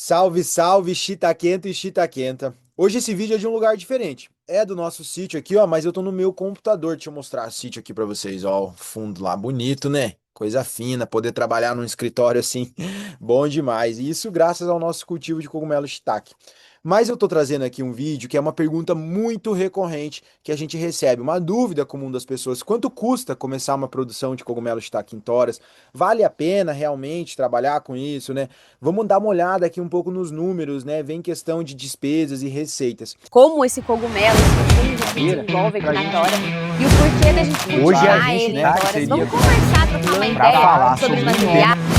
Salve, salve, Chitaquenta e Chitaquenta. Hoje esse vídeo é de um lugar diferente. É do nosso sítio aqui, ó, mas eu tô no meu computador. Deixa eu mostrar o sítio aqui pra vocês, ó. O fundo lá, bonito, né? Coisa fina, poder trabalhar num escritório assim, bom demais. E isso graças ao nosso cultivo de cogumelo shiitake. Mas eu tô trazendo aqui um vídeo que é uma pergunta muito recorrente que a gente recebe, uma dúvida comum das pessoas. Quanto custa começar uma produção de cogumelo shiitake em toras? Vale a pena realmente trabalhar com isso, né? Vamos dar uma olhada aqui um pouco nos números, né? Vem questão de despesas e receitas. Como esse cogumelo, como ele se Madeira desenvolve aqui pra na gente. tora e o porquê da gente Hoje a cultivar gente, ele em né, toras. seria Vamos conversar, trocar uma pra ideia falar sobre sobre o um material. tema.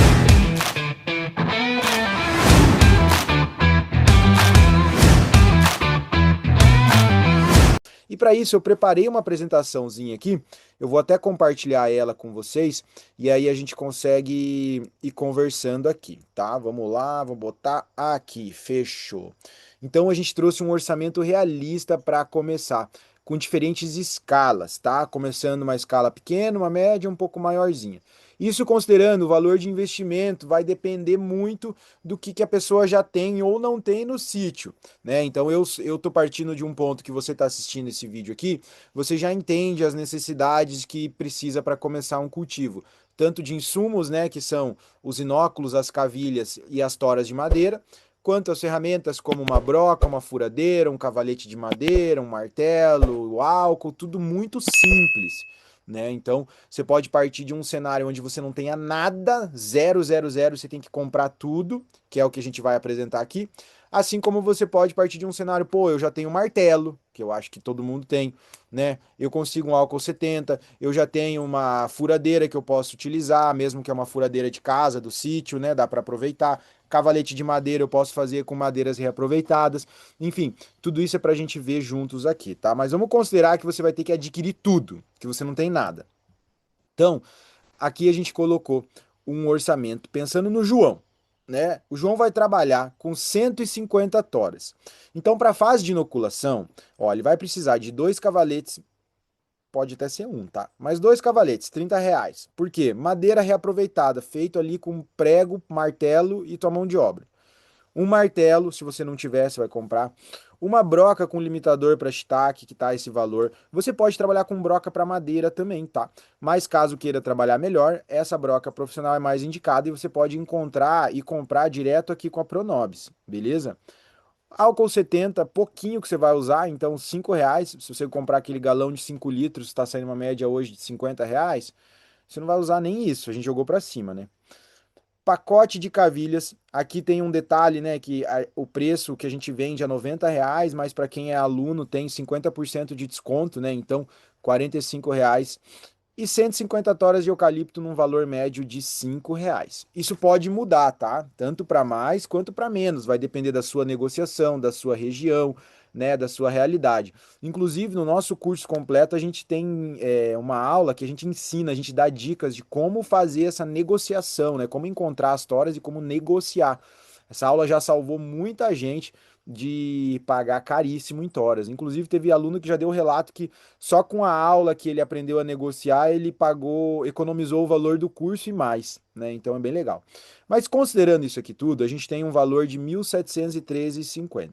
E para isso eu preparei uma apresentaçãozinha aqui, eu vou até compartilhar ela com vocês e aí a gente consegue ir conversando aqui, tá? Vamos lá, vou botar aqui, fechou. Então a gente trouxe um orçamento realista para começar, com diferentes escalas, tá? Começando uma escala pequena, uma média, um pouco maiorzinha. Isso considerando o valor de investimento, vai depender muito do que a pessoa já tem ou não tem no sítio, né? Então eu tô partindo de um ponto que você está assistindo esse vídeo aqui, você já entende as necessidades que precisa para começar um cultivo, tanto de insumos, né, que são os inóculos, as cavilhas e as toras de madeira, quanto as ferramentas como uma broca, uma furadeira, um cavalete de madeira, um martelo, o álcool, tudo muito simples. Né? Então, você pode partir de um cenário onde você não tenha nada, zero, zero, zero, você tem que comprar tudo, que é o que a gente vai apresentar aqui. Assim como você pode partir de um cenário, pô, eu já tenho um martelo, que eu acho que todo mundo tem, né? Eu consigo um álcool 70, eu já tenho uma furadeira que eu posso utilizar, mesmo que é uma furadeira de casa, do sítio, né? Dá para aproveitar. Cavalete de madeira eu posso fazer com madeiras reaproveitadas. Enfim, tudo isso é para a gente ver juntos aqui, tá? Mas vamos considerar que você vai ter que adquirir tudo, que você não tem nada. Então, aqui a gente colocou um orçamento pensando no João, né? O João vai trabalhar com 150 toras. Então, para a fase de inoculação, ó, ele vai precisar de dois cavaletes, pode até ser um, tá? Mas dois cavaletes, R$ 30. Por quê? Madeira reaproveitada, feito ali com prego, martelo e tua mão de obra. Um martelo, se você não tiver, você vai comprar. Uma broca com limitador para shiitake, que tá esse valor. Você pode trabalhar com broca para madeira também, tá? Mas caso queira trabalhar melhor, essa broca profissional é mais indicada e você pode encontrar e comprar direto aqui com a Pronobis, beleza? Álcool 70, pouquinho que você vai usar, então R$ 5. Se você comprar aquele galão de 5 litros, está saindo uma média hoje de R$ 50, você não vai usar nem isso, a gente jogou para cima, né? Pacote de cavilhas. Aqui tem um detalhe, né? Que o preço que a gente vende é R$ 90, mas para quem é aluno tem 50% de desconto, né? Então, R$ 45. E 150 toras de eucalipto num valor médio de R$ 5. Isso pode mudar, tá? Tanto para mais quanto para menos. Vai depender da sua negociação, da sua região, né? Da sua realidade. Inclusive, no nosso curso completo, a gente tem uma aula que a gente ensina, a gente dá dicas de como fazer essa negociação, né? Como encontrar as toras e como negociar. Essa aula já salvou muita gente de pagar caríssimo em toras. Inclusive, teve aluno que já deu relato que só com a aula que ele aprendeu a negociar, ele pagou, economizou o valor do curso e mais, né? Então é bem legal. Mas considerando isso aqui tudo, a gente tem um valor de 1.713,50.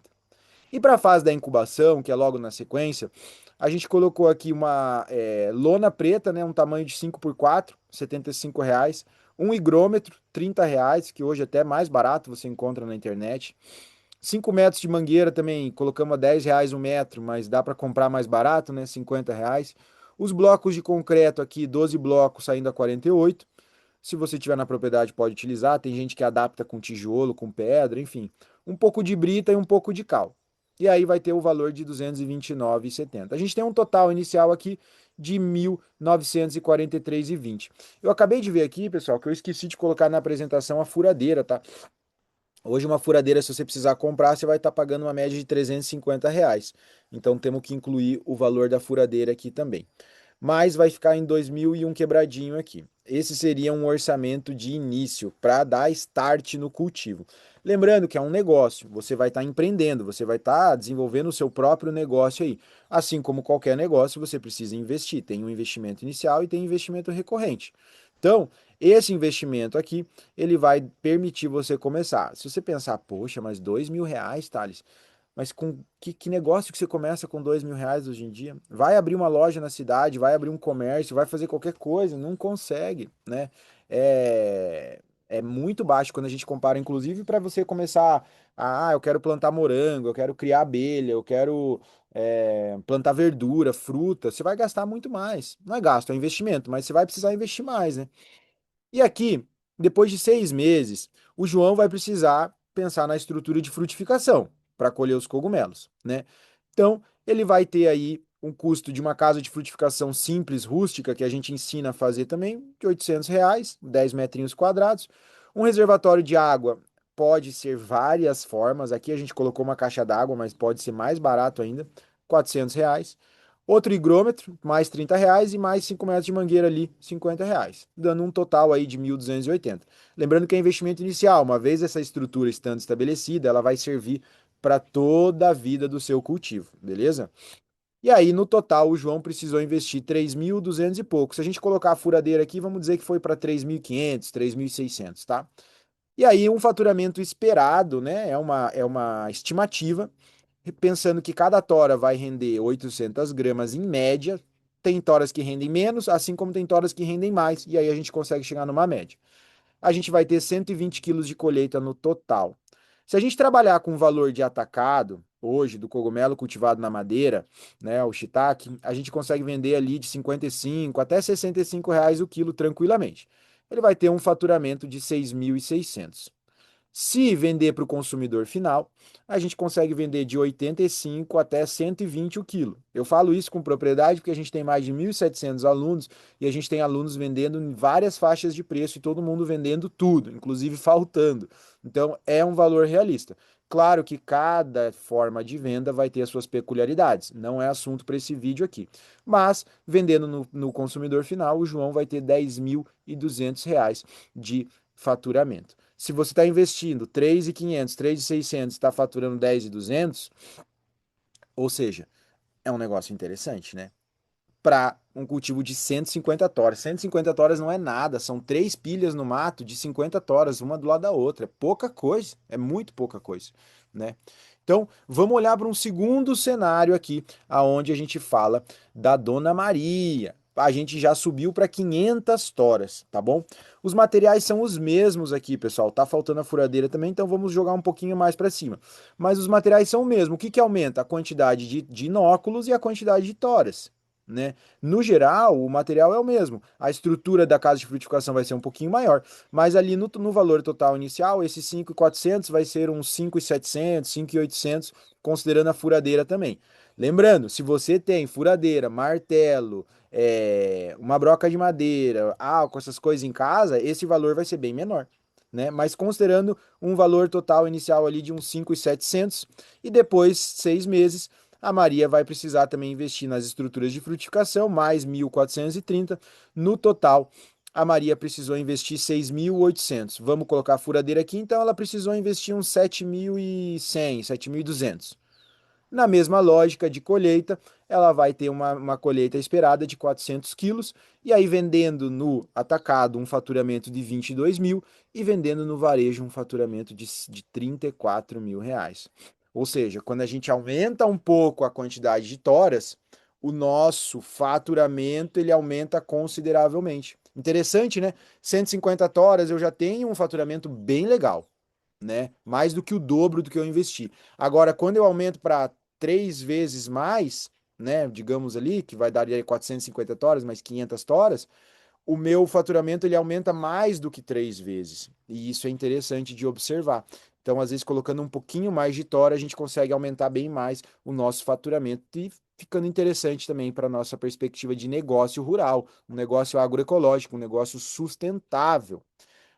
E para a fase da incubação, que é logo na sequência, a gente colocou aqui uma lona preta, né, um tamanho de 5x4, R$ 75. Um higrômetro, R$ 30, que hoje é até mais barato, você encontra na internet. 5 metros de mangueira também, colocamos a R$ 10 um metro, mas dá para comprar mais barato, né? R$ 50. Os blocos de concreto aqui, 12 blocos saindo a 48. Se você tiver na propriedade, pode utilizar. Tem gente que adapta com tijolo, com pedra, enfim. Um pouco de brita e um pouco de cal. E aí vai ter o valor de R$ 229,70. A gente tem um total inicial aqui de R$ 1.943,20. Eu acabei de ver aqui, pessoal, que eu esqueci de colocar na apresentação a furadeira, tá? Hoje uma furadeira, se você precisar comprar, você vai estar pagando uma média de R$ 350. Então temos que incluir o valor da furadeira aqui também. Mas vai ficar em 2.001 quebradinho aqui. Esse seria um orçamento de início para dar start no cultivo. Lembrando que é um negócio, você vai estar empreendendo, você vai estar desenvolvendo o seu próprio negócio aí. Assim como qualquer negócio, você precisa investir. Tem um investimento inicial e tem investimento recorrente. Então, esse investimento aqui, ele vai permitir você começar. Se você pensar, poxa, mas R$ 2.000, Thales, mas com que negócio que você começa com R$ 2.000 hoje em dia? Vai abrir uma loja na cidade, vai abrir um comércio, vai fazer qualquer coisa, não consegue, né? É, é muito baixo quando a gente compara, inclusive, para você começar, eu quero plantar morango, eu quero criar abelha, eu quero plantar verdura, fruta, você vai gastar muito mais. Não é gasto, é investimento, mas você vai precisar investir mais, né? E aqui, depois de 6 meses, o João vai precisar pensar na estrutura de frutificação para colher os cogumelos, né? Então, ele vai ter aí um custo de uma casa de frutificação simples, rústica, que a gente ensina a fazer também, de R$ 800, 10 metrinhos quadrados. Um reservatório de água pode ser várias formas. Aqui a gente colocou uma caixa d'água, mas pode ser mais barato ainda, R$ 400. Outro higrômetro, mais R$ 30, e mais 5 metros de mangueira ali, R$ 50, dando um total aí de 1.280. Lembrando que é investimento inicial, uma vez essa estrutura estando estabelecida, ela vai servir para toda a vida do seu cultivo, beleza? E aí, no total, o João precisou investir 3.200 e pouco. Se a gente colocar a furadeira aqui, vamos dizer que foi para 3.500, 3.600, tá? E aí, um faturamento esperado, né? É uma estimativa, pensando que cada tora vai render 800 gramas em média. Tem toras que rendem menos, assim como tem toras que rendem mais, e aí a gente consegue chegar numa média. A gente vai ter 120 quilos de colheita no total. Se a gente trabalhar com o valor de atacado, hoje, do cogumelo cultivado na madeira, né, o shiitake, a gente consegue vender ali de 55 até R$ 65 o quilo tranquilamente. Ele vai ter um faturamento de 6.600. Se vender para o consumidor final, a gente consegue vender de 85 até 120 o quilo. Eu falo isso com propriedade porque a gente tem mais de 1.700 alunos e a gente tem alunos vendendo em várias faixas de preço e todo mundo vendendo tudo, inclusive faltando. Então é um valor realista. Claro que cada forma de venda vai ter as suas peculiaridades, não é assunto para esse vídeo aqui. Mas, vendendo no consumidor final, o João vai ter R$ 10.200 de faturamento. Se você está investindo 3.500, 3.600, está faturando 10.200, ou seja, é um negócio interessante, né? Para um cultivo de 150 toras. 150 toras não é nada, são 3 pilhas no mato de 50 toras, uma do lado da outra. É pouca coisa, é muito pouca coisa, né? Então, vamos olhar para um segundo cenário aqui, aonde a gente fala da Dona Maria. A gente já subiu para 500 toras, tá bom? Os materiais são os mesmos aqui, pessoal. Tá faltando a furadeira também, então vamos jogar um pouquinho mais para cima. Mas os materiais são o mesmo. O que que aumenta? A quantidade de inóculos e a quantidade de toras, né? No geral, o material é o mesmo. A estrutura da casa de frutificação vai ser um pouquinho maior, mas ali no valor total inicial, esse 5.400 vai ser uns 5.700, 5.800, considerando a furadeira também. Lembrando, se você tem furadeira, martelo, uma broca de madeira, álcool, essas coisas em casa, esse valor vai ser bem menor, né? Mas considerando um valor total inicial ali de uns 5.700 e depois 6 meses, a Maria vai precisar também investir nas estruturas de frutificação, mais 1.430. No total, a Maria precisou investir 6.800. Vamos colocar a furadeira aqui, então ela precisou investir uns 7.100, 7.200. Na mesma lógica de colheita, ela vai ter uma colheita esperada de 400 quilos, e aí vendendo no atacado um faturamento de 22 mil e vendendo no varejo um faturamento de 34 mil reais. Ou seja, quando a gente aumenta um pouco a quantidade de toras, o nosso faturamento ele aumenta consideravelmente. Interessante, né? 150 toras eu já tenho um faturamento bem legal, né? Mais do que o dobro do que eu investi. Agora, quando eu aumento para 3 vezes mais, né? Digamos ali, que vai dar aí 450 toras, mais 500 toras, o meu faturamento ele aumenta mais do que 3 vezes. E isso é interessante de observar. Então, às vezes, colocando um pouquinho mais de tora, a gente consegue aumentar bem mais o nosso faturamento e ficando interessante também para a nossa perspectiva de negócio rural, um negócio agroecológico, um negócio sustentável.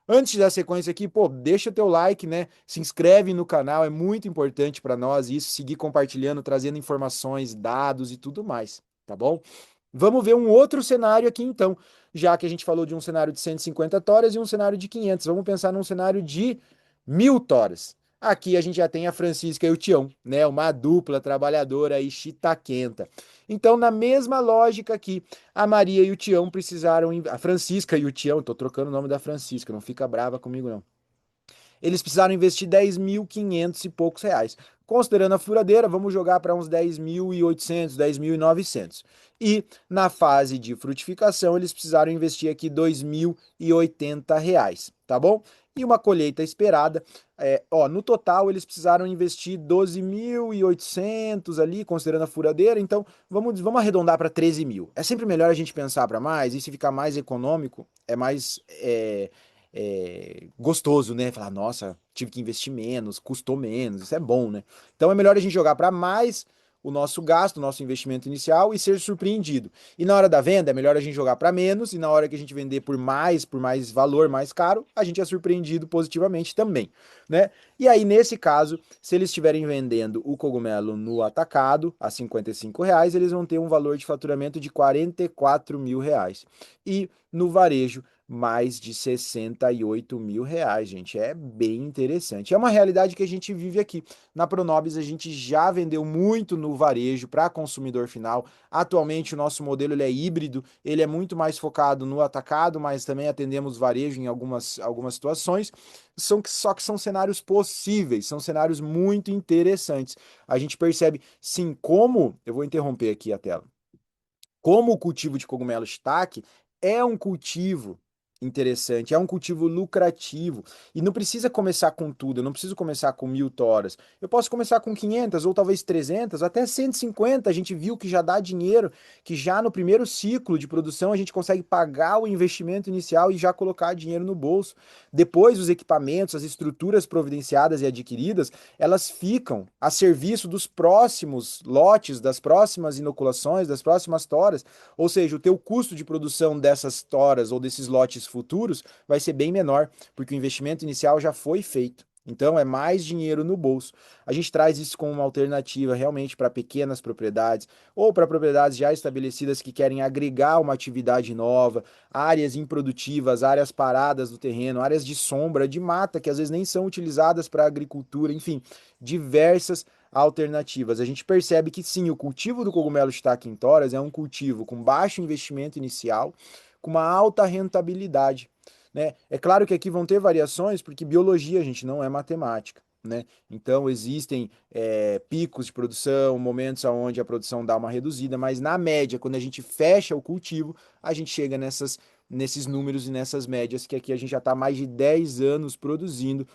Antes da sequência aqui, pô, deixa o teu like, né? Se inscreve no canal, é muito importante para nós isso, seguir compartilhando, trazendo informações, dados e tudo mais, tá bom? Vamos ver um outro cenário aqui então, já que a gente falou de um cenário de 150 toras e um cenário de 500. Vamos pensar num cenário de 1.000 toras. Aqui a gente já tem a Francisca e o Tião, né? Uma dupla trabalhadora aí chitaquenta. Então, na mesma lógica aqui, a Maria e o Tião precisaram, a Francisca e o Tião, tô trocando o nome da Francisca, não fica brava comigo não. Eles precisaram investir 10.500 e poucos reais. Considerando a furadeira, vamos jogar para uns 10.800, 10.900. E na fase de frutificação, eles precisaram investir aqui 2.080 reais, tá bom? E uma colheita esperada, no total eles precisaram investir 12.800 ali, considerando a furadeira, então vamos arredondar para 13 mil. É sempre melhor a gente pensar para mais, e se ficar mais econômico, é mais gostoso, né? Falar, nossa, tive que investir menos, custou menos, isso é bom, né? Então é melhor a gente jogar para mais o nosso gasto, o nosso investimento inicial e ser surpreendido. E na hora da venda é melhor a gente jogar para menos e na hora que a gente vender por mais valor, mais caro, a gente é surpreendido positivamente também, né? E aí nesse caso, se eles estiverem vendendo o cogumelo no atacado a R$ 55, eles vão ter um valor de faturamento de 44 mil reais. E no varejo mais de 68 mil reais, gente. É bem interessante. É uma realidade que a gente vive aqui. Na Pronobis, a gente já vendeu muito no varejo para consumidor final. Atualmente, o nosso modelo ele é híbrido, ele é muito mais focado no atacado, mas também atendemos varejo em algumas situações. Só que são cenários possíveis, são cenários muito interessantes. A gente percebe, sim, como. Eu vou interromper aqui a tela. Como o cultivo de cogumelo shiitake é um cultivo interessante, é um cultivo lucrativo e não precisa começar com tudo, eu não preciso começar com 1.000 toras, eu posso começar com 500 ou talvez 300, até 150, a gente viu que já dá dinheiro, que já no primeiro ciclo de produção a gente consegue pagar o investimento inicial e já colocar dinheiro no bolso. Depois os equipamentos, as estruturas providenciadas e adquiridas, elas ficam a serviço dos próximos lotes, das próximas inoculações, das próximas toras, ou seja, o teu custo de produção dessas toras ou desses lotes futuros vai ser bem menor, porque o investimento inicial já foi feito. Então é mais dinheiro no bolso. A gente traz isso como uma alternativa realmente para pequenas propriedades ou para propriedades já estabelecidas que querem agregar uma atividade nova, áreas improdutivas, áreas paradas do terreno, áreas de sombra, de mata que às vezes nem são utilizadas para agricultura, enfim, diversas alternativas. A gente percebe que sim, o cultivo do cogumelo shiitake em toras é um cultivo com baixo investimento inicial, com uma alta rentabilidade, né? É claro que aqui vão ter variações, porque biologia, gente, não é matemática, né? Então existem picos de produção, momentos onde a produção dá uma reduzida, mas na média, quando a gente fecha o cultivo, a gente chega nesses números e nessas médias, que aqui a gente já está mais de 10 anos produzindo,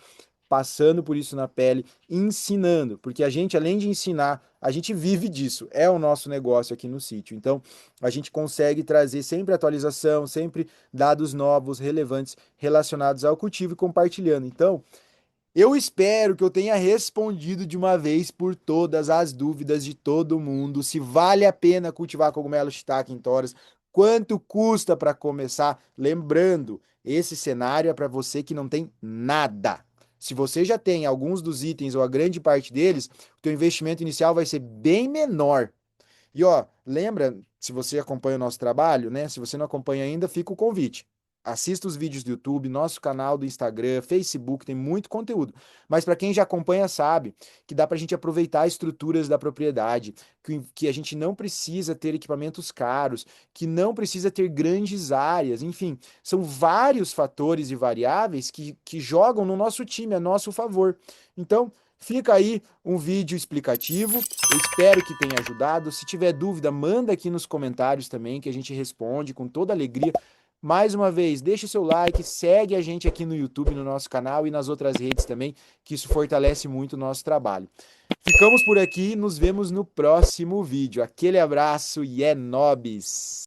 passando por isso na pele, ensinando, porque a gente, além de ensinar, a gente vive disso, é o nosso negócio aqui no sítio. Então, a gente consegue trazer sempre atualização, sempre dados novos, relevantes, relacionados ao cultivo e compartilhando. Então, eu espero que eu tenha respondido de uma vez por todas as dúvidas de todo mundo, se vale a pena cultivar cogumelo shiitake em toras, quanto custa para começar. Lembrando, esse cenário é para você que não tem nada. Se você já tem alguns dos itens ou a grande parte deles, o teu investimento inicial vai ser bem menor. E ó, lembra, se você acompanha o nosso trabalho, né? Se você não acompanha ainda, fica o convite. Assista os vídeos do YouTube, nosso canal do Instagram, Facebook, tem muito conteúdo. Mas para quem já acompanha sabe que dá para a gente aproveitar estruturas da propriedade, que a gente não precisa ter equipamentos caros, que não precisa ter grandes áreas, enfim, são vários fatores e variáveis que jogam no nosso time, a nosso favor. Então, fica aí um vídeo explicativo, eu espero que tenha ajudado. Se tiver dúvida, manda aqui nos comentários também, que a gente responde com toda alegria. Mais uma vez, deixa o seu like, segue a gente aqui no YouTube, no nosso canal e nas outras redes também, que isso fortalece muito o nosso trabalho. Ficamos por aqui, nos vemos no próximo vídeo. Aquele abraço e é nóis!